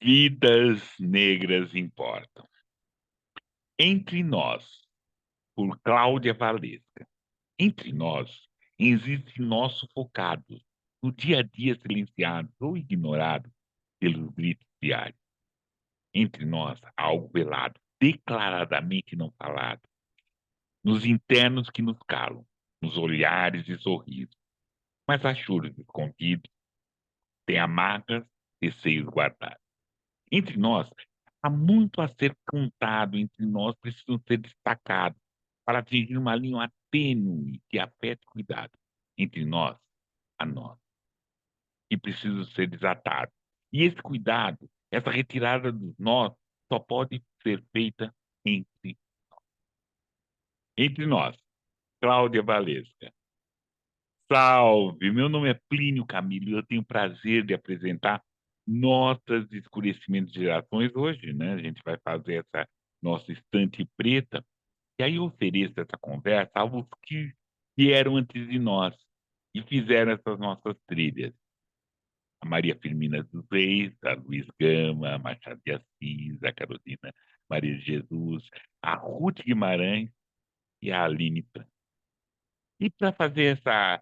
Vidas negras importam. Entre nós, por Cláudia Valesca. Entre nós, existem nós sufocados, no dia a dia silenciados ou ignorados pelos gritos diários. Entre nós, há algo velado, declaradamente não falado, nos internos que nos calam, nos olhares e sorrisos. Mas há choros escondidos, tem amargas, receios guardados. Entre nós, há muito a ser contado, entre nós precisam ser destacados para atingir uma linha tênue de afeto e cuidado. Entre nós, a nós, que precisam ser desatados. E esse cuidado, essa retirada dos nós, só pode ser feita entre, entre nós. Cláudia Valesca. Salve! Meu nome é Plínio Camilo e eu tenho o prazer de apresentar Notas de Escurecimento de Gerações hoje, né? A gente vai fazer essa nossa estante preta e aí eu ofereço essa conversa aos que vieram antes de nós e fizeram essas nossas trilhas. A Maria Firmina dos Reis, a Luiz Gama, a Machado de Assis, a Carolina Maria de Jesus, a Ruth Guimarães e a Aline Franco. E para fazer essa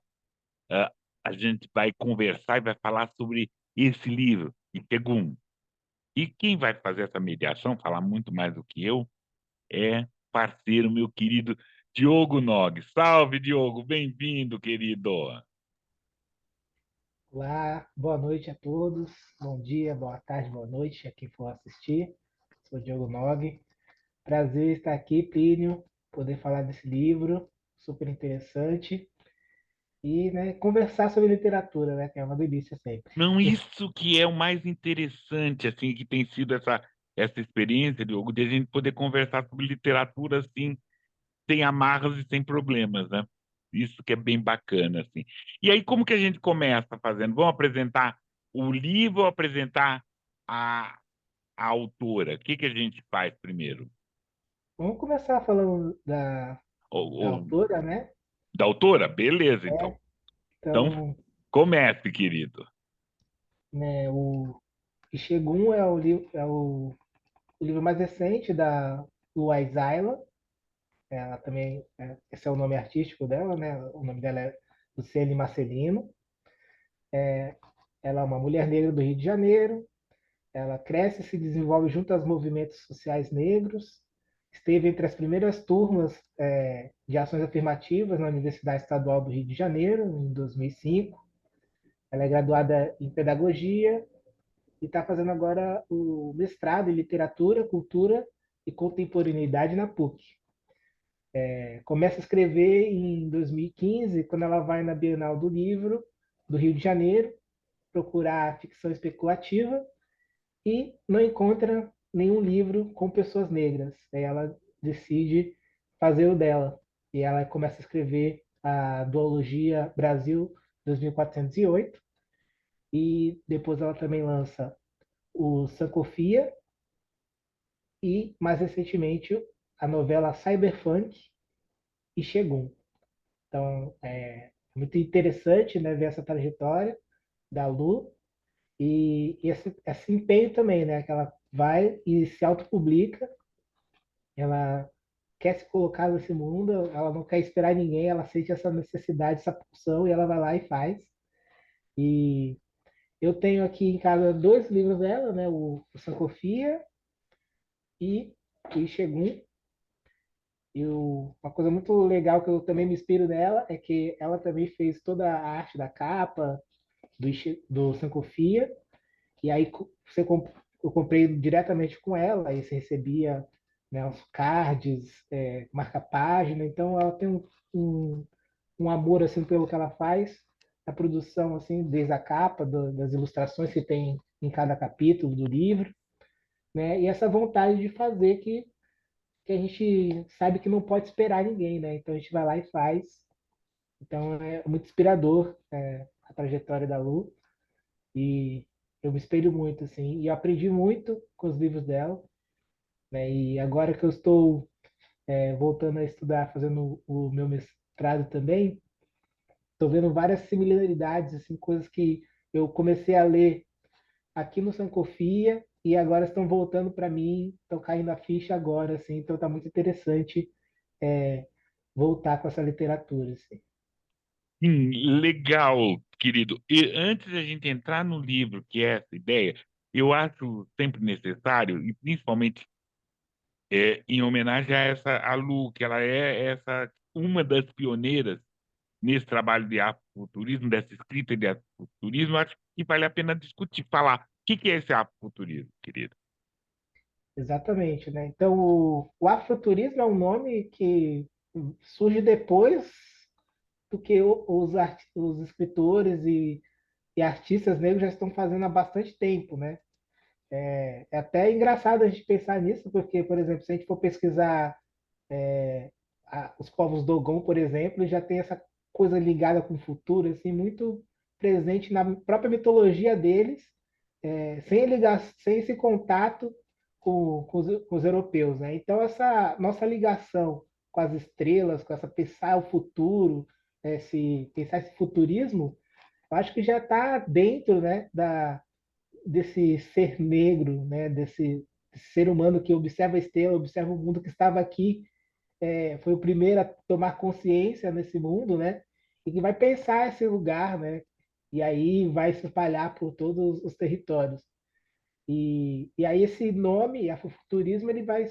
ah, a gente vai conversar e vai falar sobre esse livro, Itegum. E quem vai fazer essa mediação, falar muito mais do que eu, é parceiro, meu querido Diogo Nog. Salve, Diogo, bem-vindo, querido. Olá, boa noite a todos. Bom dia, boa tarde, boa noite a quem for assistir. Sou Diogo Nog. Prazer estar aqui, Plínio, poder falar desse livro, super interessante. E né, conversar sobre literatura, né, que é uma delícia sempre. Não, isso que é o mais interessante, assim, que tem sido essa experiência, Diogo, de a gente poder conversar sobre literatura, assim, sem amarras e sem problemas, né? Isso que é bem bacana, assim. E aí, como que a gente começa fazendo? Vamos apresentar o livro ou apresentar a, a autora? O que que a gente faz primeiro? Vamos começar falando da Ou autora, né? da autora? Beleza, então. Então, Então, comece, querido. né, o Ishegun é o livro mais recente da Louise Ayla. Ela também, esse é o nome artístico dela, né? O nome dela é Luciene Marcelino. Ela é uma mulher negra do Rio de Janeiro. Ela cresce e se desenvolve junto aos movimentos sociais negros. Esteve entre as primeiras turmas de ações afirmativas na Universidade Estadual do Rio de Janeiro, em 2005. Ela é graduada em pedagogia e está fazendo agora o mestrado em literatura, cultura e contemporaneidade na PUC. Começa a escrever em 2015, quando ela vai na Bienal do Livro do Rio de Janeiro, procurar ficção especulativa e não encontra nenhum livro com pessoas negras. Aí ela decide fazer o dela. E ela começa a escrever a duologia Brasil 2408. E depois ela também lança o Sankofia e, mais recentemente, a novela Cyberpunk e Shogun. Então, é muito interessante, né, ver essa trajetória da Lu e esse empenho também, né, que ela vai e se autopublica, ela quer se colocar nesse mundo, ela não quer esperar ninguém, ela sente essa necessidade, essa pulsão e ela vai lá e faz. E eu tenho aqui em casa dois livros dela, né, o Sankofia e o Shogun. Uma coisa muito legal que eu também me inspiro nela é que ela também fez toda a arte da capa, do Sankofia, e aí eu comprei diretamente com ela, aí você recebia, né, os cards, marca-página, então ela tem um, um amor assim pelo que ela faz, a produção assim, desde a capa, das ilustrações que tem em cada capítulo do livro, né, e essa vontade de fazer que a gente sabe que não pode esperar ninguém, né, então a gente vai lá e faz, então é muito inspirador a trajetória da Lu, e eu me espelho muito, assim, e eu aprendi muito com os livros dela, né? E agora que eu estou voltando a estudar, fazendo o meu mestrado também, estou vendo várias similaridades, assim, coisas que eu comecei a ler aqui no Sankofia, e agora estão voltando para mim, estão caindo a ficha agora, assim, então está muito interessante é, voltar com essa literatura, assim. Legal, querido. E antes da gente entrar no livro, que é essa ideia, eu acho sempre necessário, e principalmente em homenagem a essa a Lu, que ela é essa uma das pioneiras nesse trabalho de afrofuturismo, dessa escrita de afrofuturismo, acho que vale a pena discutir, falar o que é esse afrofuturismo, querido. Exatamente, né? Então, o afrofuturismo é um nome que surge depois do que os escritores e artistas negros já estão fazendo há bastante tempo, né? É até engraçado a gente pensar nisso, porque, por exemplo, se a gente for pesquisar os povos Dogon, por exemplo, já tem essa coisa ligada com o futuro, assim, muito presente na própria mitologia deles, sem ligar, sem esse contato com os europeus, né? Então essa nossa ligação com as estrelas, com essa pensar o futuro, pensar esse futurismo, eu acho que já está dentro, né, desse ser negro, né, desse ser humano que observa a estrela, observa o mundo que estava aqui, foi o primeiro a tomar consciência nesse mundo, né? E que vai pensar esse lugar, né? E aí vai se espalhar por todos os territórios. E aí esse nome, afrofuturismo, ele vai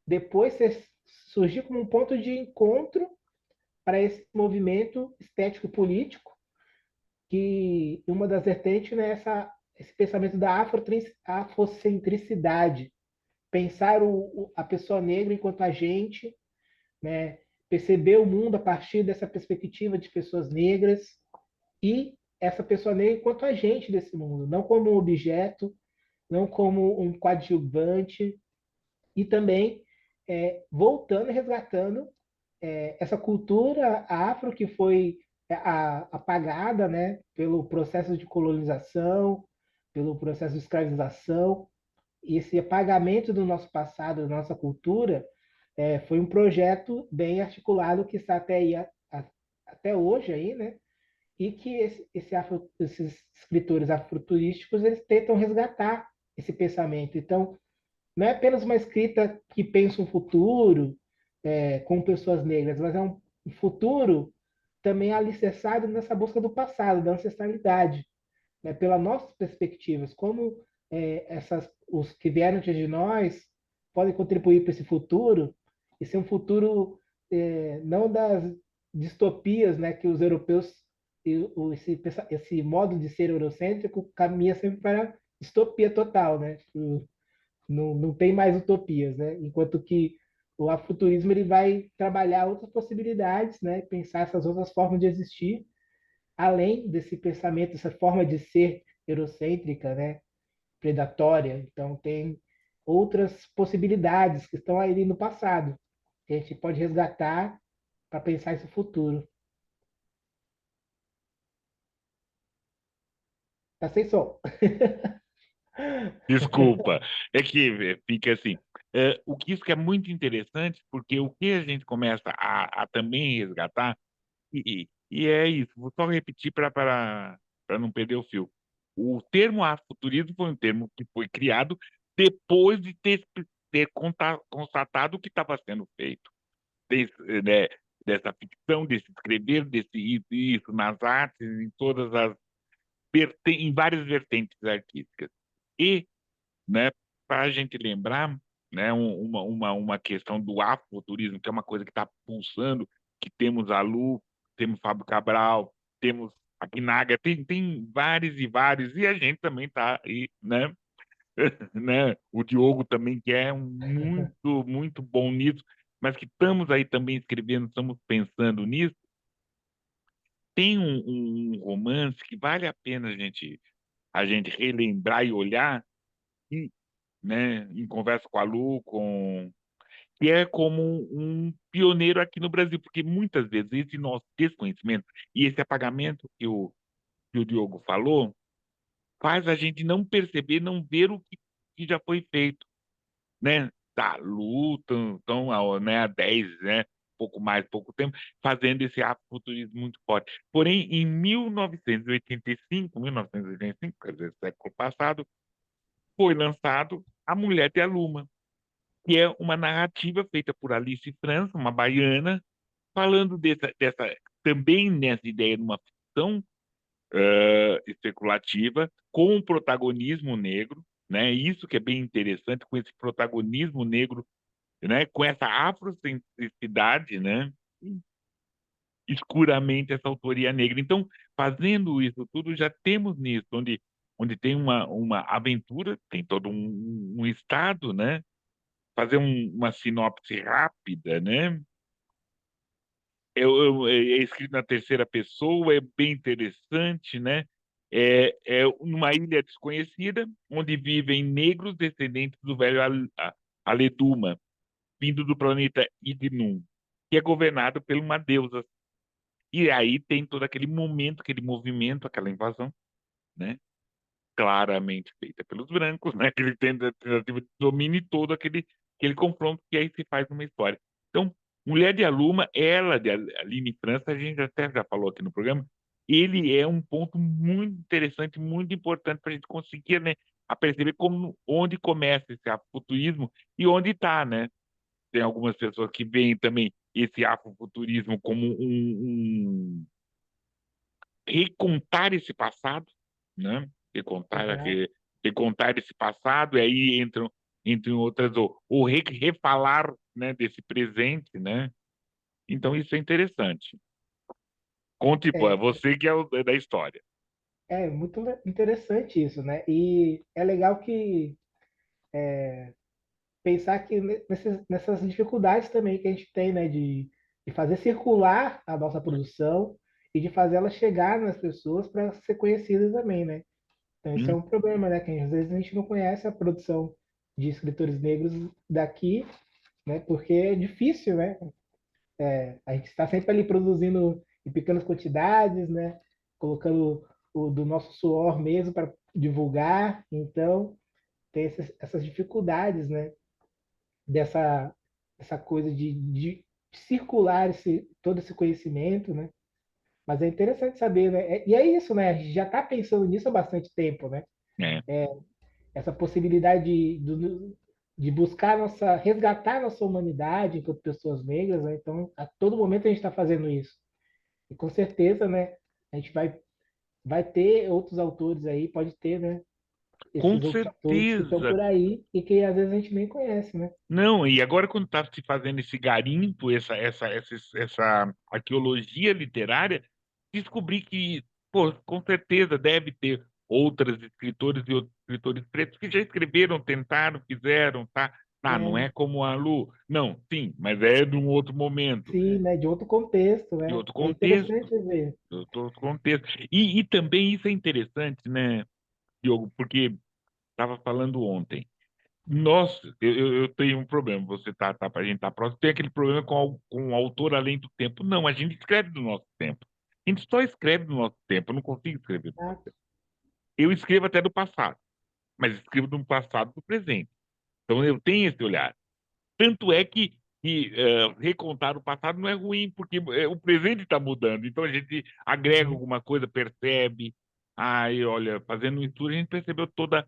depois surgir como um ponto de encontro para esse movimento estético político, que uma das vertentes é esse pensamento da afrocentricidade, pensar a pessoa negra enquanto agente, né? Perceber o mundo a partir dessa perspectiva de pessoas negras e essa pessoa negra enquanto agente desse mundo, não como um objeto, não como um coadjuvante, e também voltando e resgatando essa cultura afro que foi apagada, né, pelo processo de colonização, pelo processo de escravização, e esse apagamento do nosso passado, da nossa cultura, foi um projeto bem articulado que está até, aí, até hoje aí, né? E que esses escritores afrofuturísticos eles tentam resgatar esse pensamento. Então, não é apenas uma escrita que pensa um futuro com pessoas negras, mas é um futuro também alicerçado nessa busca do passado, da ancestralidade, né, pelas nossas perspectivas, como os que vieram antes de nós podem contribuir para esse futuro e ser um futuro não das distopias, né, que os europeus esse modo de ser eurocêntrico caminha sempre para distopia total, né? Tipo, não tem mais utopias, né? Enquanto que o afrofuturismo ele vai trabalhar outras possibilidades, né? Pensar essas outras formas de existir além desse pensamento, essa forma de ser eurocêntrica, né, predatória. Então, tem outras possibilidades que estão ali no passado, que a gente pode resgatar para pensar esse futuro. Tá sem som. Desculpa, é que fica assim. O que isso que é muito interessante, porque o que a gente começa a também resgatar, e é isso, vou só repetir para não perder o fio. O termo afrofuturismo foi um termo que foi criado depois de ter constatado o que estava sendo feito, né, dessa ficção, desse escrever, desse isso nas artes, em todas as em várias vertentes artísticas. E, né, para a gente lembrar, né, uma questão do afrofuturismo, que é uma coisa que está pulsando, que temos a Lu, temos Fábio Cabral, temos a Guinaga, tem vários e vários, e a gente também está aí, né? Né? O Diogo também, que é muito bom nisso, mas que estamos aí também escrevendo, estamos pensando nisso. Tem um romance que vale a pena a gente relembrar e olhar, e, né, em conversa com a Lu, que é como um pioneiro aqui no Brasil, porque muitas vezes esse nosso desconhecimento e esse apagamento que o Diogo falou faz a gente não perceber, não ver o que já foi feito, né? Da luta, então, né, há 10, né, pouco mais, pouco tempo, fazendo esse afrofuturismo muito forte. Porém, em 1985, quer dizer, século passado, foi lançado A Mulher de Aluma, que é uma narrativa feita por Alice França, uma baiana, falando dessa também nessa ideia de uma ficção especulativa com um protagonismo negro, né? Isso que é bem interessante, com esse protagonismo negro, né? Com essa afrocentricidade, né? Escuramente essa autoria negra. Então, fazendo isso tudo, já temos nisso, onde tem uma aventura, tem todo um estado, né? Fazer uma sinopse rápida, né? É escrito na terceira pessoa, é bem interessante, né? É numa ilha desconhecida, onde vivem negros descendentes do velho Aleduma, vindo do planeta Idnum, que é governado por uma deusa. E aí tem todo aquele momento, aquele movimento, aquela invasão, né? Claramente feita pelos brancos, né? Que ele tem tentativa de domínio e todo aquele confronto que aí se faz uma história. Então, Mulher de Aluma, ela, de Aline França, a gente até já falou aqui no programa, ele é um ponto muito interessante, muito importante para a gente conseguir, né, a perceber como, onde começa esse afrofuturismo e onde está, né? Tem algumas pessoas que veem também esse afrofuturismo como recontar esse passado, né? Recontar, Exato. recontar esse passado, e aí entram, entre outras, ou refalar, né, desse presente, né? Então isso é interessante. Conte, pô, é É, você que é o da história. é muito interessante isso, né? E é legal que pensar que nessas dificuldades também que a gente tem, né, de fazer circular a nossa produção e de fazer ela chegar nas pessoas para ser conhecida também, né? Então, isso é Hum, um problema, né? Que às vezes a gente não conhece a produção de escritores negros daqui, né? Porque é difícil, né? A gente está sempre ali produzindo em pequenas quantidades, né? Colocando o do nosso suor mesmo para divulgar. Então, tem essas dificuldades, né? Dessa, essa coisa de circular todo esse conhecimento, né? Mas é interessante saber, né? E é isso, né? A gente já está pensando nisso há bastante tempo, né? é. Essa possibilidade de buscar nossa, resgatar nossa humanidade enquanto pessoas negras, né? Então, a todo momento a gente está fazendo isso. E com certeza, né? A gente vai ter outros autores aí, pode ter, né? Com Esses outros autores que estão certeza. por aí e que às vezes a gente nem conhece, né? Não, e agora quando está se fazendo esse garimpo, essa arqueologia literária, descobri que, pô, com certeza deve ter outros escritores e outros escritores pretos que já escreveram, tentaram, fizeram, tá? Ah, não É, é como a Lu. Não, sim, mas é de um outro momento, sim, né? De outro contexto, de né? outro E é contexto, interessante ver. de outro contexto. E também isso é interessante, né, Diogo, porque estava falando ontem. Nossa, eu tenho um problema. Você a gente tá próximo. Tem aquele problema com o autor além do tempo. Não, a gente escreve do nosso tempo. A gente só escreve do nosso tempo. Eu não consigo escrever do Ah, nosso tempo. Eu escrevo até do passado, mas escrevo do passado do presente. Então eu tenho esse olhar. Tanto é que recontar o passado não é ruim, porque o presente está mudando. Então a gente agrega uhum, alguma coisa, percebe. Aí, olha, fazendo um estudo, a gente percebeu toda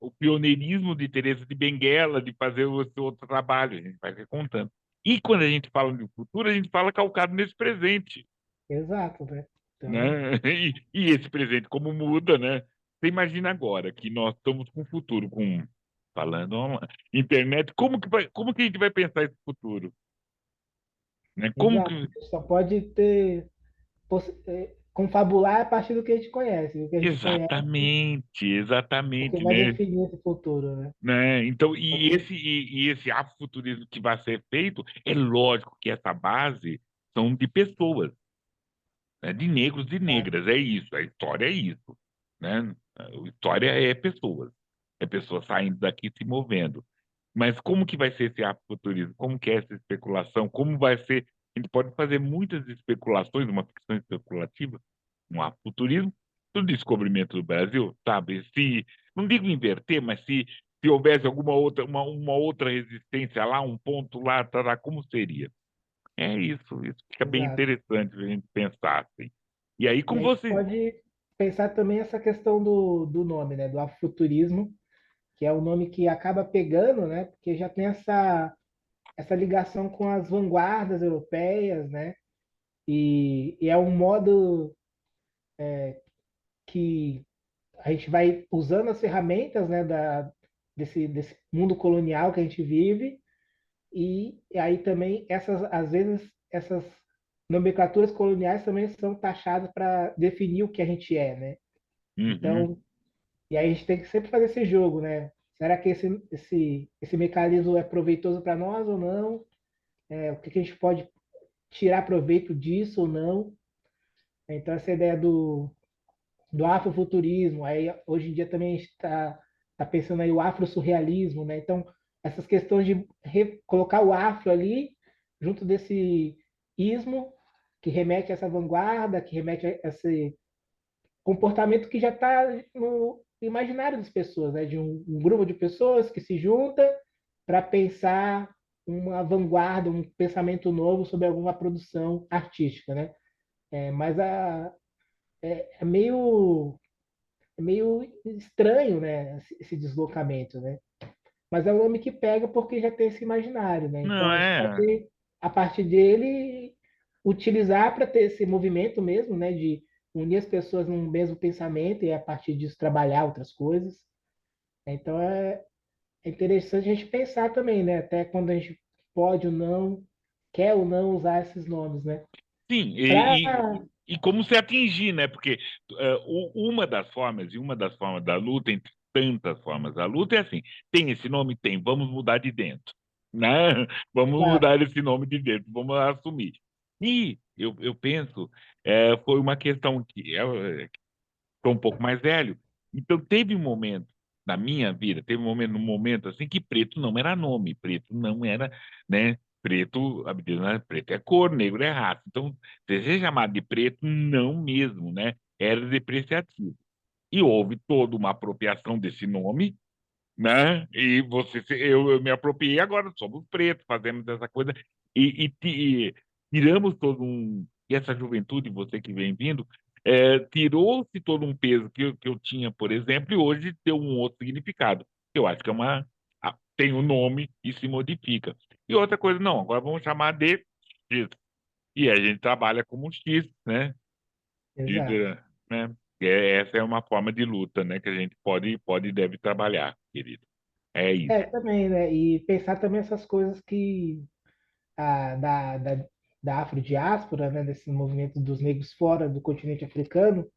o pioneirismo de Teresa de Benguela de fazer o seu outro trabalho, a gente vai recontando. E quando a gente fala de futuro, a gente fala calcado nesse presente, exato, né? Então, né? E esse presente, como muda, né? Você imagina agora que nós estamos com o futuro, falando internet, como que a gente vai pensar esse futuro? Né? Como exato. que. Só pode ter confabular a partir do que a gente conhece. O que a gente conhece Exatamente, é o que exatamente, vai né? definir esse futuro, né? Né? Então, Então, e esse afrofuturismo que vai ser feito, é lógico que essa base são de pessoas, né? De negros e tá, negras, é isso, a história é isso, né? A história é pessoas saindo daqui se movendo. Mas como que vai ser esse afrofuturismo? Como que é essa especulação? Como vai ser? A gente pode fazer muitas especulações, uma ficção especulativa, um afrofuturismo, do descobrimento do Brasil, sabe? Se, não digo inverter, mas se houvesse alguma outra, uma outra resistência lá, um ponto lá, tará, como seria? É isso fica bem exato. interessante a gente pensar assim. E aí, E como aí a gente você. pode pensar também essa questão do nome, né? Do afrofuturismo, que é o nome que acaba pegando, né? Porque já tem essa ligação com as vanguardas europeias, né? E é um modo que a gente vai usando as ferramentas, né, desse mundo colonial que a gente vive, e aí também às vezes, essas nomenclaturas coloniais também são taxadas para definir o que a gente é, né? Uhum. Então, e aí a gente tem que sempre fazer esse jogo, né? Será que esse mecanismo é proveitoso para nós ou não? O que a gente pode tirar proveito disso ou não? Então, essa ideia do afrofuturismo, aí hoje em dia também está tá pensando aí o afro-surrealismo, né? Então, essas questões de colocar o afro ali, junto desse ismo, que remete a essa vanguarda, que remete a esse comportamento que já está no imaginário das pessoas, né? De um grupo de pessoas que se junta para pensar uma vanguarda, um pensamento novo sobre alguma produção artística, né? Mas é meio estranho, né, esse deslocamento, né? Mas é um nome que pega porque já tem esse imaginário, né? Então Não, a gente é. pode, a partir dele, utilizar para ter esse movimento mesmo, né, de unir as pessoas num mesmo pensamento e a partir disso trabalhar outras coisas. Então é interessante a gente pensar também, né? Até quando a gente pode ou não, quer ou não usar esses nomes, né? Sim, Pra, e como se atingir, né? Porque uma das formas da luta, entre tantas formas da luta, é assim: tem esse nome? Tem, vamos mudar de dentro, né? Vamos pra, mudar esse nome de dentro, vamos assumir. E eu penso, foi uma questão que sou um pouco mais velho. Então, teve um momento na minha vida, teve um momento assim que preto não era nome, preto não era, né? Preto, preto é cor, negro é raça. Então, ser chamado de preto, não mesmo, né? Era depreciativo. E houve toda uma apropriação desse nome, né? E eu me apropriei agora, somos pretos, fazemos essa coisa e tiramos todo um e essa juventude, você que vem vindo, tirou-se todo um peso que eu tinha, por exemplo, e hoje deu um outro significado. Eu acho que é tem um nome e se modifica. E outra coisa, não, agora vamos chamar de X. E a gente trabalha como um X, né? exato. Né? Essa é uma forma de luta, né? Que a gente pode e deve trabalhar, querido. É isso. Também, né? E pensar também essas coisas que da afrodiáspora, né? Desse movimento dos negros fora do continente africano,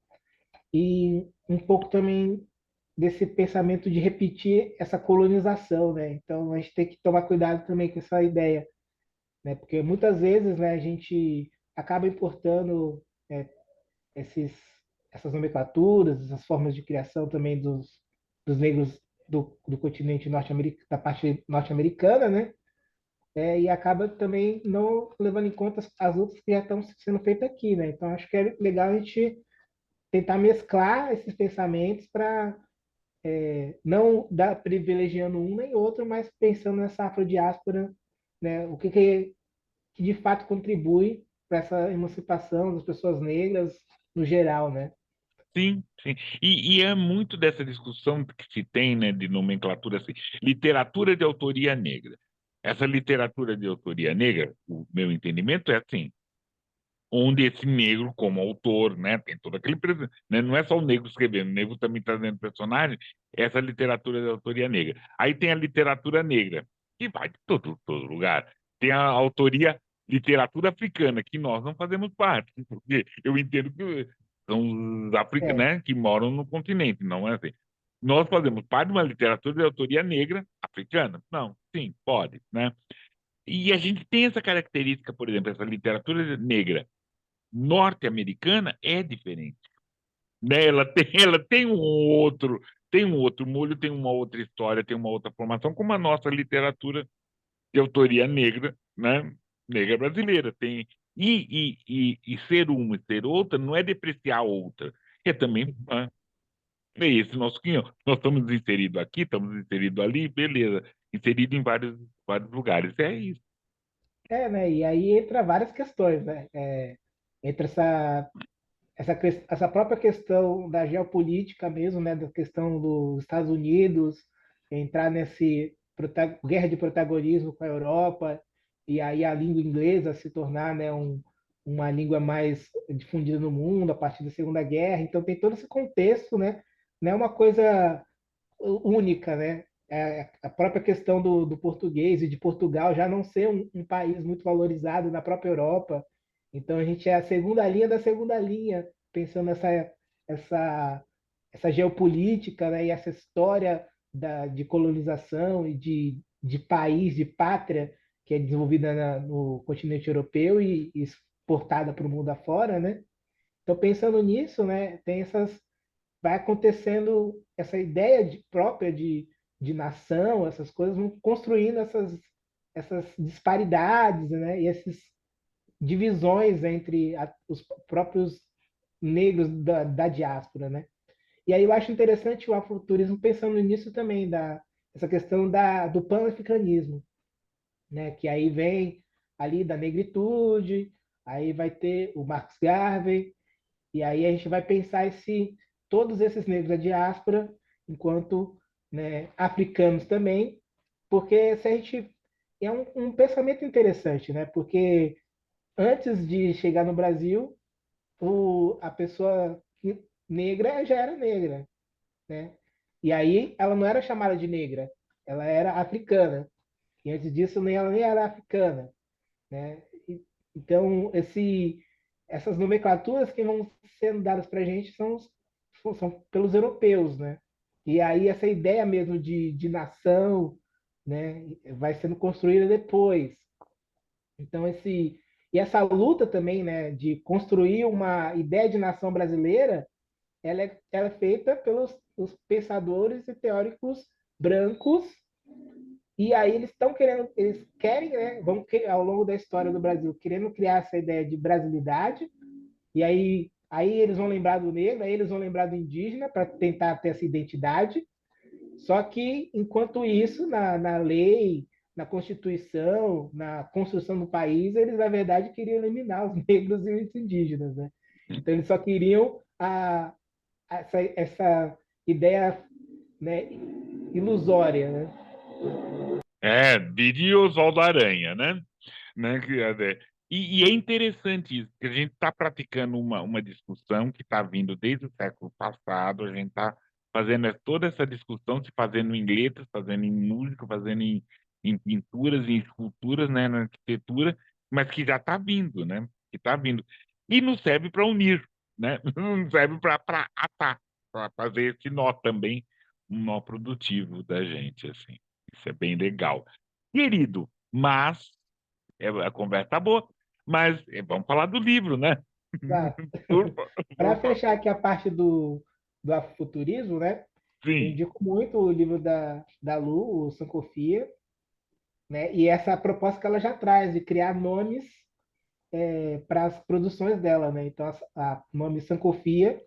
e um pouco também desse pensamento de repetir essa colonização, né? Então a gente tem que tomar cuidado também com essa ideia, né? Porque muitas vezes, né, a gente acaba importando é, esses, essas nomenclaturas, essas formas de criação também dos negros do continente norte-americano, da parte norte-americana, né? E acaba também não levando em conta as outras que já estão sendo feitas aqui, né? Então acho que é legal a gente tentar mesclar esses pensamentos para não dar privilegiando um nem outro, mas pensando nessa afrodiáspora, né? Que de fato contribui para essa emancipação das pessoas negras no geral, né? Sim, sim. E é muito dessa discussão que se tem, né, de nomenclatura assim, literatura de autoria negra. Essa literatura de autoria negra, o meu entendimento é assim, onde esse negro como autor, né, tem todo aquele, né, não é só o negro escrevendo, o negro também trazendo personagem, essa literatura de autoria negra. Aí tem a literatura negra, que vai de todo lugar. Tem a autoria literatura africana, que nós não fazemos parte, porque eu entendo que são os africanos, É, né, que moram no continente, não é assim. Nós fazemos parte de uma literatura de autoria negra africana? Não, sim, pode, né? E a gente tem essa característica, por exemplo, essa literatura negra norte-americana é diferente, né? Tem um outro molho, tem uma outra história, tem uma outra formação, como a nossa literatura de autoria negra, né? Negra brasileira tem e ser uma e ser outra não é depreciar a outra, é também, né? É esse nosso quinhão. Nós estamos inseridos aqui, estamos inseridos ali, beleza, inserido em vários lugares, é isso. né? E aí entra várias questões, né? Entra essa própria questão da geopolítica mesmo, né, da questão dos Estados Unidos, entrar nesse guerra de protagonismo com a Europa, e aí a língua inglesa se tornar, né, uma língua mais difundida no mundo a partir da Segunda Guerra. Então tem todo esse contexto, né? Não é uma coisa única, né? A própria questão do português e de Portugal já não ser um país muito valorizado na própria Europa. Então a gente é a segunda linha da segunda linha, pensando essa, essa geopolítica, né? E essa história de colonização e de país, de pátria, que é desenvolvida no continente europeu e exportada para o mundo afora, né? Então, pensando nisso, né, tem vai acontecendo essa ideia própria de nação, essas coisas vão construindo essas disparidades, né, e essas divisões entre os próprios negros da diáspora, né? E aí eu acho interessante o afrofuturismo pensando nisso também, essa questão do pan-africanismo, né? Que aí vem ali da negritude, aí vai ter o Marcus Garvey, e aí a gente vai pensar todos esses negros da diáspora, enquanto, né, africanos também, porque se a gente é um pensamento interessante, né? Porque antes de chegar no Brasil, a pessoa negra já era negra, né? E aí ela não era chamada de negra, ela era africana. E antes disso ela nem era africana, né? Então essas nomenclaturas que vão sendo dadas para a gente são pelos europeus, né? E aí essa ideia mesmo de nação, né, vai sendo construída depois. Então e essa luta também, né, de construir uma ideia de nação brasileira, ela é feita pelos os pensadores e teóricos brancos, e aí eles querem, né, ao longo da história do Brasil, querendo criar essa ideia de brasilidade, e aí eles vão lembrar do negro, aí eles vão lembrar do indígena para tentar ter essa identidade. Só que, enquanto isso, na lei, na Constituição, na construção do país, eles, na verdade, queriam eliminar os negros e os indígenas, né? Então, eles só queriam essa ideia, né, ilusória, né? Diria Oswaldo Aranha, né? E é interessante isso, porque a gente está praticando uma discussão que está vindo desde o século passado, a gente está fazendo toda essa discussão, se fazendo em letras, fazendo em música, fazendo em pinturas, em esculturas, né, na arquitetura, mas que já está vindo, né? Que está vindo. E não serve para unir, né? Não serve para atar, para fazer esse nó também, um nó produtivo da gente, assim. Isso é bem legal. Querido, mas a conversa tá boa, mas vamos falar do livro, né? Tá? Por, Para por favor. fechar aqui a parte do afrofuturismo, né? Eu Sim, indico muito o livro da Lu, o Sankofia, né? E essa proposta que ela já traz de criar nomes para as produções dela, né? Então, a nome Sankofia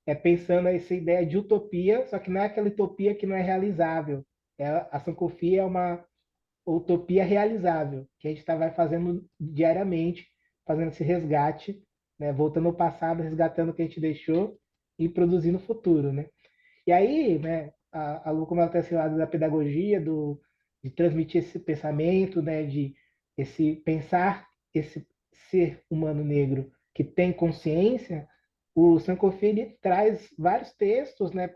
é pensando essa ideia de utopia, só que não é aquela utopia que não é realizável. A Sankofia é uma utopia realizável, que a gente vai fazendo diariamente, fazendo esse resgate, né? Voltando ao passado, resgatando o que a gente deixou e produzindo o futuro, né? E aí, né, a Lu, como ela tem esse lado da pedagogia, de transmitir esse pensamento, né, de esse pensar esse ser humano negro que tem consciência, o Sankofi ele traz vários textos, né,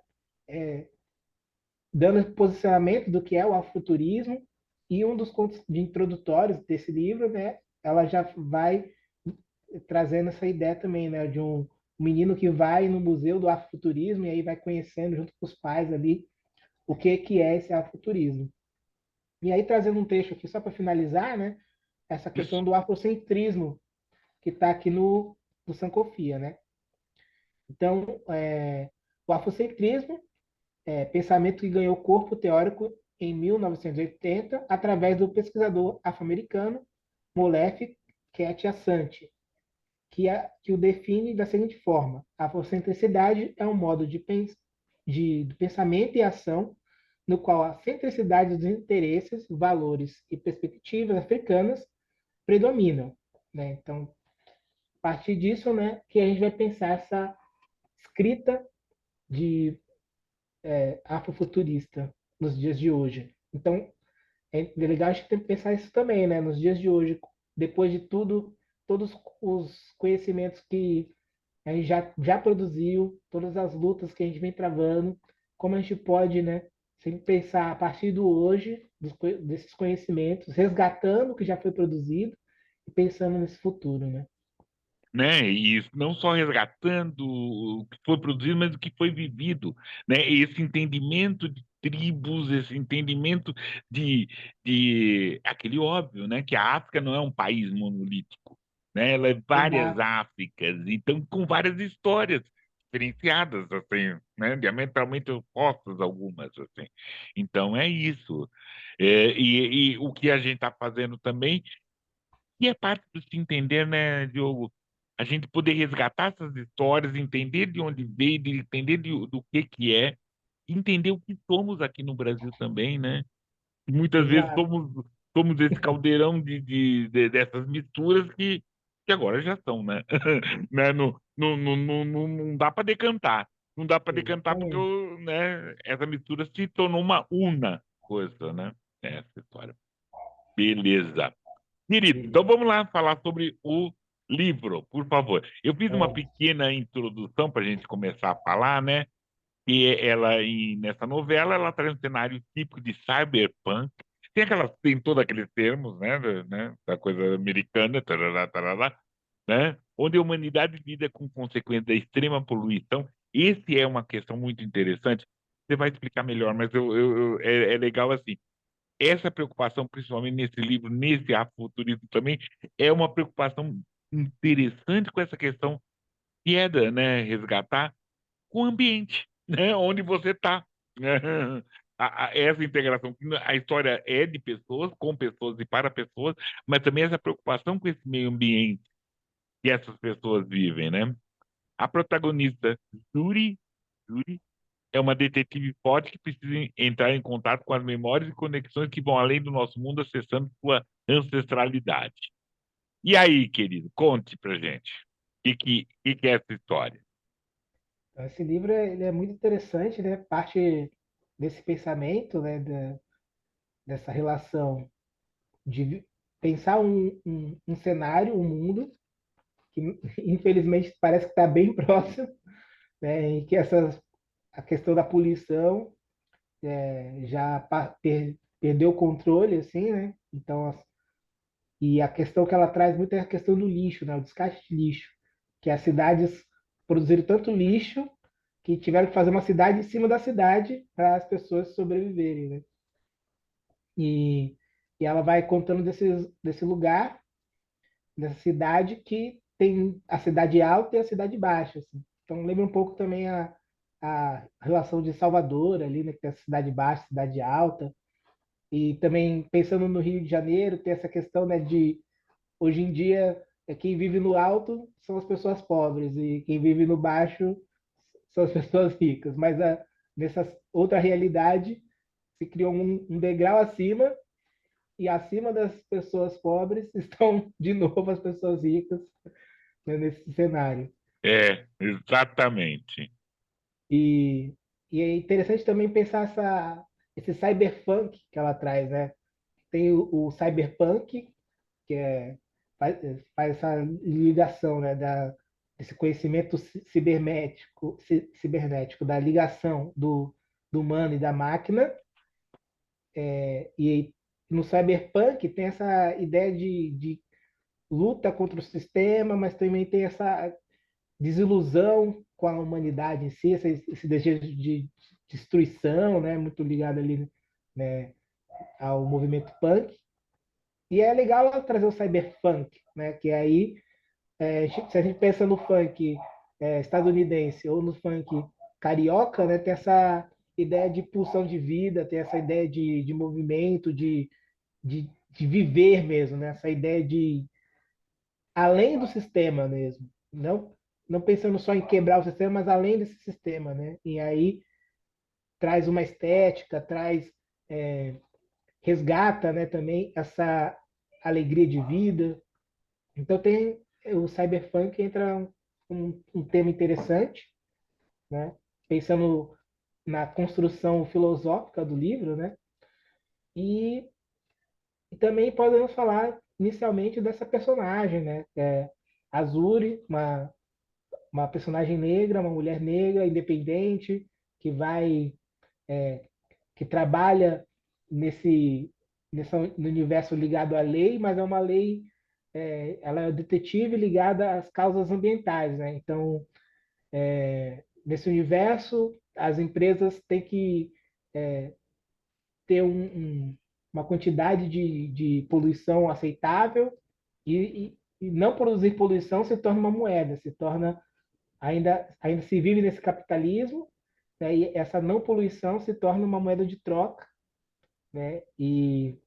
dando posicionamento do que é o afrofuturismo, e um dos contos de introdutórios desse livro, né, ela já vai trazendo essa ideia também, né, de um menino que vai no museu do afrofuturismo e aí vai conhecendo junto com os pais ali que é esse afrofuturismo. E aí trazendo um trecho aqui só para finalizar, né, essa questão isso. do afrocentrismo que está aqui no Sankofia, né? Então, o afrocentrismo pensamento que ganhou corpo teórico em 1980 através do pesquisador afro-americano Molefe Ketia-Santi, que o define da seguinte forma: a afrocentricidade é um modo de pensamento e ação no qual a centricidade dos interesses, valores e perspectivas africanas predominam, né? Então, A partir disso, né, que a gente vai pensar essa escrita de afrofuturista nos dias de hoje. Então, é legal a gente pensar isso também, né? Nos dias de hoje, depois de tudo, todos os conhecimentos que a gente já produziu, todas as lutas que a gente vem travando, como a gente pode, né, sempre pensar a partir do hoje, desses conhecimentos, resgatando o que já foi produzido e pensando nesse futuro, né? Né? E isso não só resgatando o que foi produzido, mas o que foi vivido, né? Esse entendimento de tribos, esse entendimento de aquele óbvio, né? Que a África não é um país monolítico, né? Ela é várias Exato. Áfricas, então com várias histórias diferenciadas, assim, né? Diametralmente opostas algumas, assim. Então é isso. E o que a gente está fazendo também e é parte do se entender, né, Diogo? A gente poder resgatar essas histórias, entender de onde veio, de entender do que é, entender o que somos aqui no Brasil também, né? E muitas vezes Exato. somos esse caldeirão dessas misturas que agora já são, né? Né? Não dá para decantar. Não dá para decantar porque Exatamente. né, essa mistura se tornou uma una coisa, né? Essa história. Beleza. Querido, então Beleza. vamos lá falar sobre o livro, por favor. Eu fiz uma Vamos. pequena introdução para a gente começar a falar, né? E nessa novela, ela traz um cenário típico de cyberpunk. Tem todos aqueles termos, né, da coisa americana, tarará, tarará, né? Onde a humanidade lida com consequências da extrema poluição. Esse é uma questão muito interessante. Você vai explicar melhor, mas é legal assim essa preocupação, principalmente nesse livro, nesse afrofuturismo também, é uma preocupação interessante com essa questão que é né, resgatar com o ambiente, né, onde você está. Essa integração, a história é de pessoas, com pessoas e para pessoas, mas também essa preocupação com esse meio ambiente que essas pessoas vivem, né? A protagonista, Yuri, Yuri é uma detetive forte que precisa entrar em contato com as memórias e conexões que vão além do nosso mundo, acessando sua ancestralidade. E aí, querido, conte pra gente. O que é essa história? Então, esse livro ele é muito interessante, né? Parte desse pensamento, né? Dessa relação de pensar um cenário, um mundo que infelizmente parece que está bem próximo, né? E que a questão da poluição já perdeu o controle, assim, né? Então, e a questão que ela traz muito é a questão do lixo, né? O descarte de lixo, que as cidades produziram tanto lixo que tiveram que fazer uma cidade em cima da cidade para as pessoas sobreviverem, né? E, e ela vai contando desse lugar, dessa cidade que tem a cidade alta e a cidade baixa, assim. Então lembra um pouco também a relação de Salvador ali, né? Que tem a cidade baixa, cidade alta. E também pensando no Rio de Janeiro, tem essa questão, né, de hoje em dia quem vive no alto são as pessoas pobres e quem vive no baixo são as pessoas ricas. Mas nessa outra realidade se criou um degrau acima e acima das pessoas pobres estão de novo as pessoas ricas, né, nesse cenário. É, exatamente. E, e é interessante também pensar esse cyberpunk que ela traz, né? Tem o cyberpunk, que faz, faz essa ligação, né, desse conhecimento cibernético, da ligação do humano e da máquina. E no cyberpunk tem essa ideia de luta contra o sistema, mas também tem essa desilusão com a humanidade em si, esse desejo de destruição, né, muito ligado ali, né, ao movimento punk. E é legal ela trazer o cyberpunk, né, que aí, se a gente pensa no funk estadunidense ou no funk carioca, né, tem essa ideia de pulsão de vida, tem essa ideia de movimento, de viver mesmo, né, essa ideia de além do sistema mesmo, não pensando só em quebrar o sistema, mas além desse sistema, né? E aí traz uma estética, resgata, né, também essa alegria de vida. Então tem o cyberpunk entra um tema interessante, né? Pensando na construção filosófica do livro, né? E, e também podemos falar inicialmente dessa personagem, né? Azuri, uma personagem negra, uma mulher negra, independente, que vai, que trabalha nesse universo ligado à lei, mas é uma lei, ela é detetive ligada às causas ambientais, né? Então, nesse universo, as empresas têm que ter uma quantidade de poluição aceitável e não produzir poluição se torna uma moeda, se torna ainda se vive nesse capitalismo, né, e essa não poluição se torna uma moeda de troca, né, e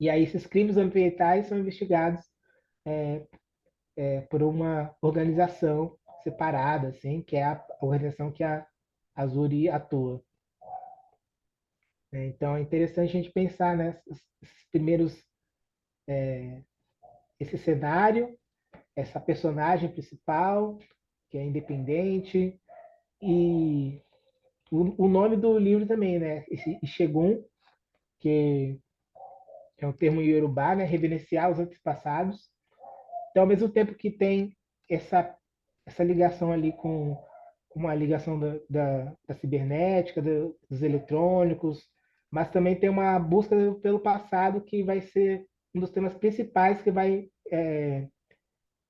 aí esses crimes ambientais são investigados por uma organização separada, assim, que é a organização que a Azuri atua. Né? Então é interessante a gente pensar, né, esses primeiros, esse cenário, essa personagem principal, que é independente, e o nome do livro também, né? Esse Ishegun, que é um termo iorubá, né? Reverenciar os antepassados. Então, ao mesmo tempo que tem essa, essa ligação ali com uma ligação da cibernética, dos eletrônicos, mas também tem uma busca pelo passado que vai ser um dos temas principais que vai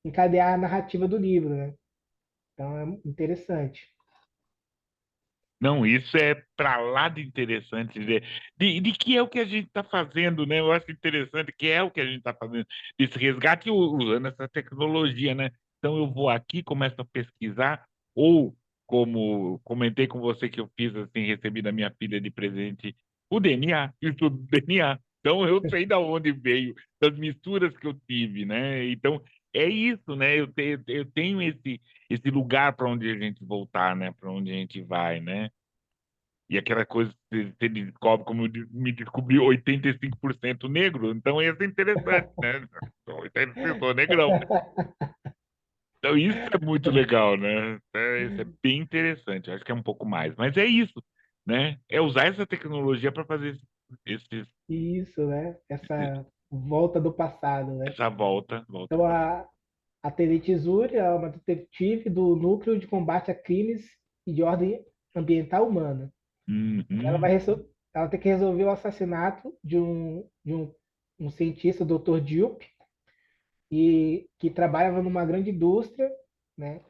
encadear a narrativa do livro, né? Então é interessante. Não, isso é para lá de interessante, de que é o que a gente está fazendo, né? Eu acho interessante que é o que a gente está fazendo, desse resgate usando essa tecnologia, né? Então eu vou aqui, começo a pesquisar, ou como comentei com você que eu fiz assim, recebi da minha filha de presente o DNA, estudo do DNA. Então eu sei da onde veio, das misturas que eu tive, né? Então é isso, né? Eu tenho esse lugar para onde a gente voltar, né? Para onde a gente vai, né? E aquela coisa que você descobre, como me descobri 85% negro, então isso é interessante, né? Eu sou negrão. Então isso é muito legal, né? Isso é bem interessante. Eu acho que é um pouco mais. Mas é isso, né? É usar essa tecnologia para fazer Isso, né? Essa volta do passado, né? essa volta Então, para. a Tenente Zuri é uma detetive do Núcleo de Combate a Crimes e de Ordem Ambiental Humana. Ela Uhum, vai ela tem que resolver o assassinato um cientista, o Dr. Diop, e que trabalhava numa grande indústria, né?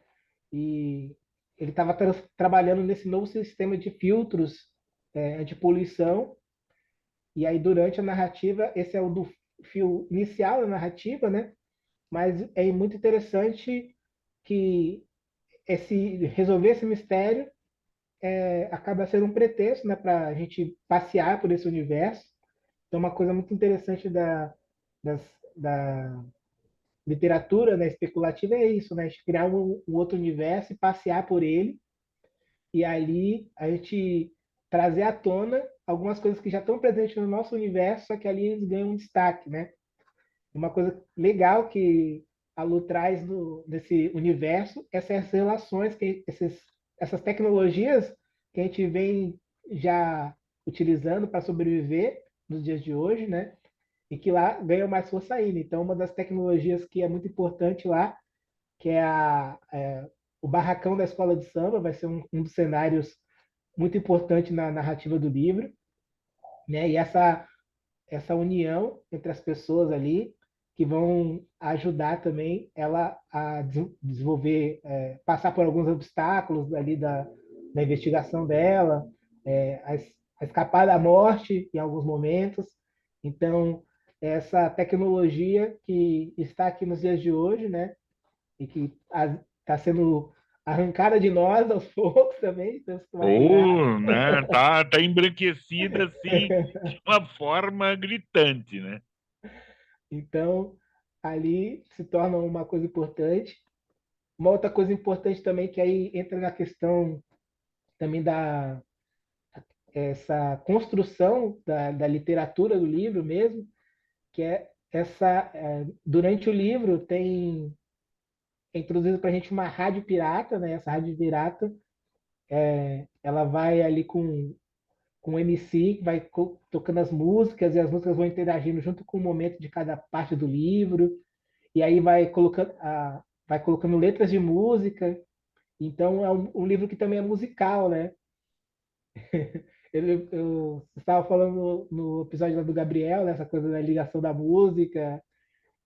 E ele estava trabalhando nesse novo sistema de filtros antipoluição. E aí, durante a narrativa, esse é o do fio inicial da narrativa, né? Mas é muito interessante que resolver esse mistério acaba sendo um pretexto, né, para a gente passear por esse universo. Então, uma coisa muito interessante das, da literatura, né, especulativa é isso, né? A gente criar um outro universo e passear por ele, e ali a gente trazer à tona algumas coisas que já estão presentes no nosso universo, só que ali eles ganham um destaque, né? Uma coisa legal que a Lu traz nesse universo, essas relações, essas tecnologias que a gente vem já utilizando para sobreviver nos dias de hoje, né? E que lá ganham mais força ainda. Então, uma das tecnologias que é muito importante lá, que é o barracão da escola de samba, vai ser um dos cenários muito importante na narrativa do livro, né? E essa união entre as pessoas ali que vão ajudar também ela a desenvolver, passar por alguns obstáculos ali da investigação dela, a escapar da morte em alguns momentos. Então, essa tecnologia que está aqui nos dias de hoje, né, e que está sendo arrancada de nós aos poucos também, temos que tomar cuidado. ou, né? Tá embranquecida assim de uma forma gritante, né? Então, ali se torna uma coisa importante. Uma outra coisa importante também que aí entra na questão também da essa construção da literatura do livro mesmo, que é durante o livro tem é introduzido para a gente uma rádio pirata, né? Essa rádio pirata, ela vai ali com o MC, que vai tocando as músicas, e as músicas vão interagindo junto com o momento de cada parte do livro, e aí vai colocando letras de música. Então é um livro que também é musical, né? Eu estava falando no episódio lá do Gabriel, né, essa coisa da ligação da música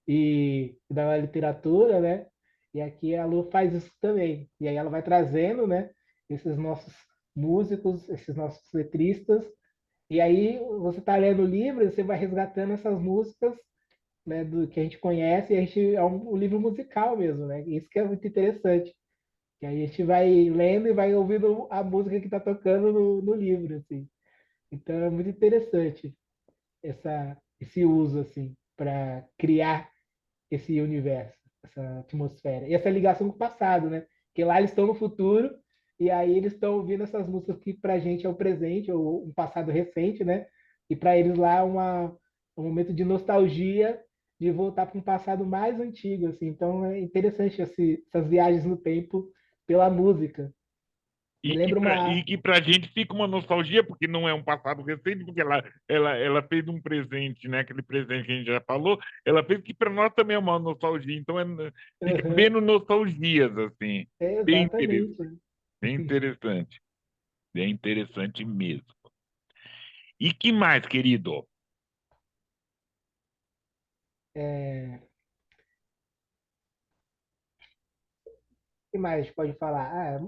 e da literatura, né? E aqui a Lu faz isso também. E aí ela vai trazendo, né, esses nossos músicos, esses nossos letristas. E aí você está lendo o livro, e você vai resgatando essas músicas, né, do que a gente conhece, e a gente é um livro musical mesmo, né? Isso que é muito interessante. Que aí a gente vai lendo e vai ouvindo a música que está tocando no livro, assim. Então é muito interessante esse uso assim para criar esse universo, essa atmosfera e essa ligação com o passado, né? Porque lá eles estão no futuro e aí eles estão ouvindo essas músicas que para a gente é o presente ou um passado recente, né? E para eles lá é um momento de nostalgia de voltar para um passado mais antigo, assim. Então é interessante essas viagens no tempo pela música. Me E lembra uma. que para a gente fica uma nostalgia, porque não é um passado recente, porque ela fez um presente, né? Aquele presente que a gente já falou, ela fez que para nós também é uma nostalgia. Então fica Uhum, vendo nostalgias, assim. Bem interessante, exatamente. bem interessante, bem interessante mesmo. E que mais, querido? É, o que mais a gente pode falar?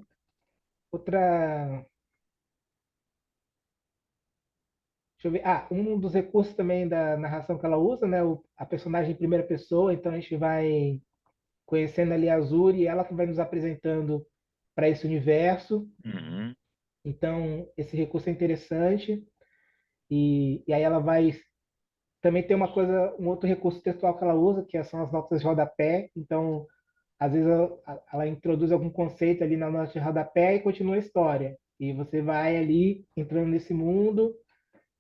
Outra. Deixa eu ver. Um dos recursos também da narração que ela usa, né? A personagem em primeira pessoa, então a gente vai conhecendo ali a Azuri e ela que vai nos apresentando para esse universo. Uhum. Então, esse recurso é interessante. E aí ela vai. Também tem um outro recurso textual que ela usa, que são as notas de rodapé. Então, às vezes ela introduz algum conceito ali na nota de rodapé e continua a história. E você vai ali entrando nesse mundo.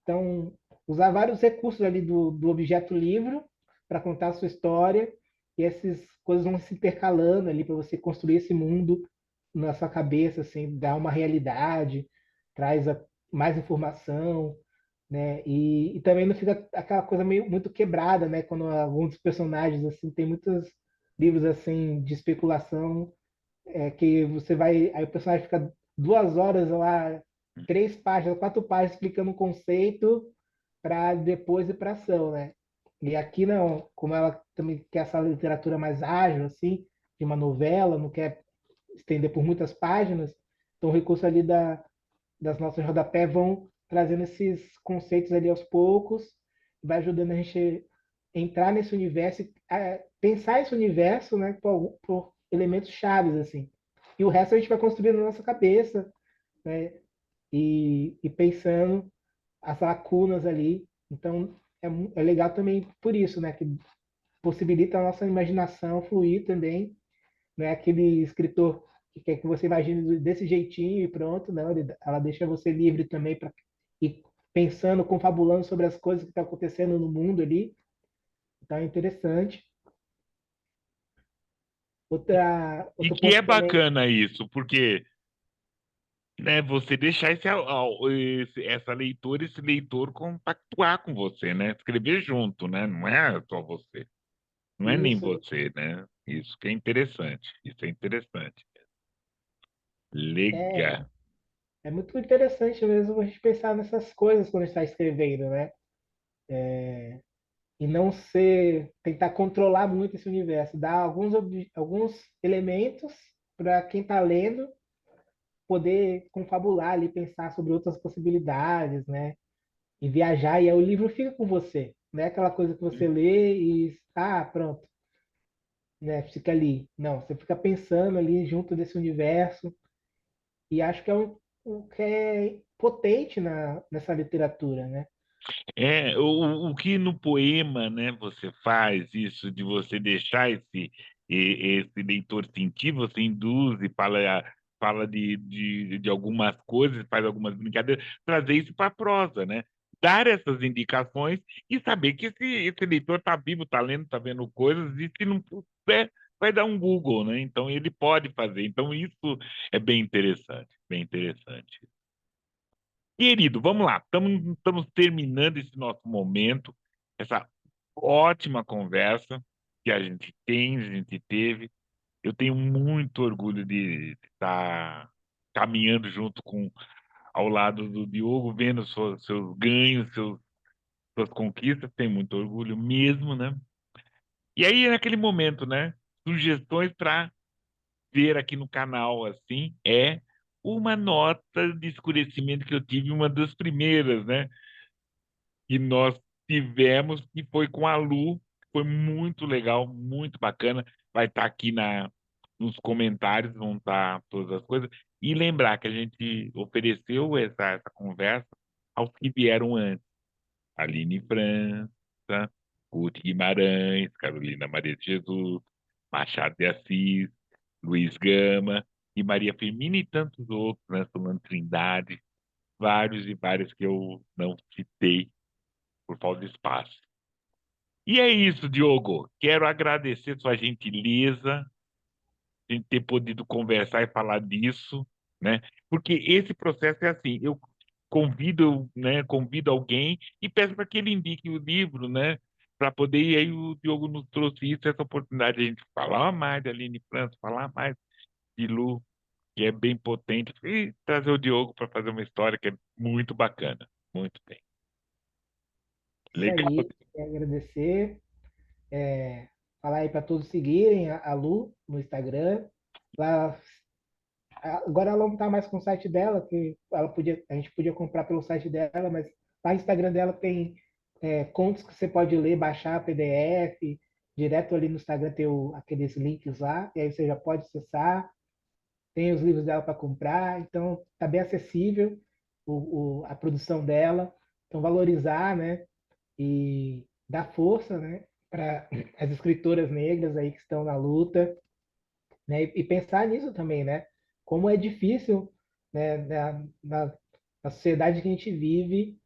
Então, usar vários recursos ali do objeto livro para contar a sua história e essas coisas vão se intercalando ali para você construir esse mundo na sua cabeça, assim, dar uma realidade, traz mais informação, né? E também não fica aquela coisa meio muito quebrada, né? Quando alguns dos personagens assim tem muitos livros assim de especulação que você vai, aí o personagem fica 2 horas lá, 3 páginas, 4 páginas explicando um conceito para depois ir para ação, né? E aqui não, como ela também quer essa literatura mais ágil, assim, de uma novela, não quer estender por muitas páginas, então o recurso ali das notas de rodapé vão trazendo esses conceitos ali aos poucos, vai ajudando a gente a entrar nesse universo, pensar esse universo, né, por elementos chaves, assim. E o resto a gente vai construindo na nossa cabeça, né, e pensando as lacunas ali. Então, é legal também por isso, né, que possibilita a nossa imaginação fluir também, não é aquele escritor que quer que você imagine desse jeitinho e pronto, não, ela deixa você livre também para ir pensando, confabulando sobre as coisas que estão acontecendo no mundo ali. Então é interessante. E Outro que é ponto também, bacana isso, porque né, você deixar essa leitora, esse leitor compactuar com você, né? Escrever junto, né? Não é só você, não é nem isso você, né? Isso que é interessante, isso é interessante. é, Legal. é muito interessante mesmo a gente pensar nessas coisas quando está escrevendo, né? E não tentar controlar muito esse universo, dar alguns elementos para quem está lendo poder confabular ali, pensar sobre outras possibilidades, né? E viajar, e aí o livro fica com você. Não é aquela coisa que você lê e, pronto, né? Fica ali. Não, você fica pensando ali junto desse universo, e acho que é o que é potente nessa literatura, né? É, que no poema, né, você faz isso de você deixar esse leitor sentir, você induz e fala de algumas coisas, faz algumas brincadeiras, trazer isso para a prosa, né? Dar essas indicações e saber que esse leitor está vivo, está lendo, está vendo coisas, e se não puder, vai dar um Google, né? Então ele pode fazer. Então isso é bem interessante, bem interessante. Querido, vamos lá. Estamos terminando esse nosso momento, essa ótima conversa que a gente teve. Eu tenho muito orgulho de estar caminhando junto com ao lado do Diogo, vendo seus ganhos, suas conquistas. Tenho muito orgulho mesmo, né? E aí, naquele momento, né? Sugestões para ver aqui no canal, assim, é uma nota de escurecimento que eu tive, uma das primeiras, né? Que nós tivemos, que foi com a Lu, foi muito legal, muito bacana. Vai estar aqui nos comentários, vão estar todas as coisas. E lembrar que a gente ofereceu essa conversa aos que vieram antes. Aline França, Ruth Guimarães, Carolina Maria de Jesus, Machado de Assis, Luiz Gama e Maria Firmina e tantos outros, né? Solano Trindade, vários e vários que eu não citei por falta de espaço. E é isso, Diogo. Quero agradecer sua gentileza de ter podido conversar e falar disso, né? Porque esse processo é assim, eu convido, né, convido alguém e peço para que ele indique o livro, né? Para poder, e aí o Diogo nos trouxe isso, essa oportunidade de a gente falar mais de Aline França, falar mais de Lu, que é bem potente, e trazer o Diogo para fazer uma história que é muito bacana. Muito bem. Isso Legal. aí, quero agradecer. Falar aí para todos seguirem a Lu no Instagram. Lá, agora ela não está mais com o site dela, que a gente podia comprar pelo site dela, mas lá no Instagram dela tem contos que você pode ler, baixar PDF, direto ali no Instagram tem aqueles links lá, e aí você já pode acessar, tem os livros dela para comprar, então está bem acessível a produção dela, então valorizar, né, e dar força, né, para as escritoras negras aí que estão na luta, né? E pensar nisso também, né? Como é difícil, né, na sociedade que a gente vive,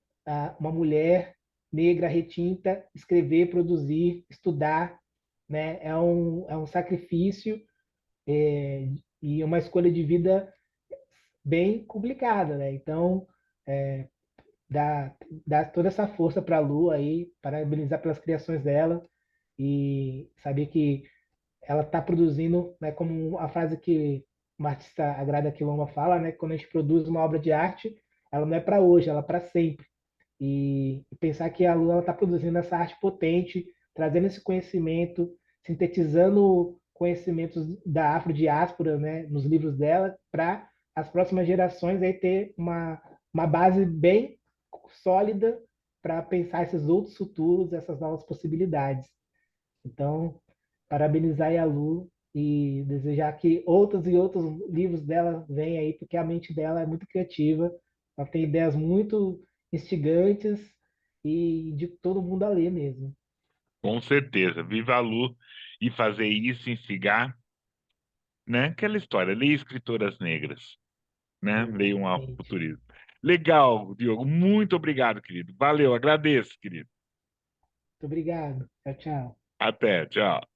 uma mulher negra retinta escrever, produzir, estudar, né? É um sacrifício e uma escolha de vida bem complicada, né? Então, dá, dá toda essa força para a Lu aí, parabenizar pelas criações dela e saber que ela está produzindo, né, como a frase que o artista Agrada Quilomba fala, né, quando a gente produz uma obra de arte, ela não é para hoje, ela é para sempre. E pensar que a Lula está produzindo essa arte potente, trazendo esse conhecimento, sintetizando conhecimentos da afrodiáspora, né, nos livros dela, para as próximas gerações aí ter uma base bem sólida para pensar esses outros futuros, essas novas possibilidades. Então, parabenizar a Lu e desejar que outros e outros livros dela venham aí, porque a mente dela é muito criativa, ela tem ideias muito instigantes e de todo mundo a ler mesmo. Com certeza. Viva a Lu e fazer isso, instigar, né? Aquela história, leia escritoras negras, né? Leia um Exatamente. afrofuturismo. Legal, Diogo. Muito obrigado, querido. Valeu, agradeço, querido. Muito obrigado. Tchau, tchau. Até, tchau.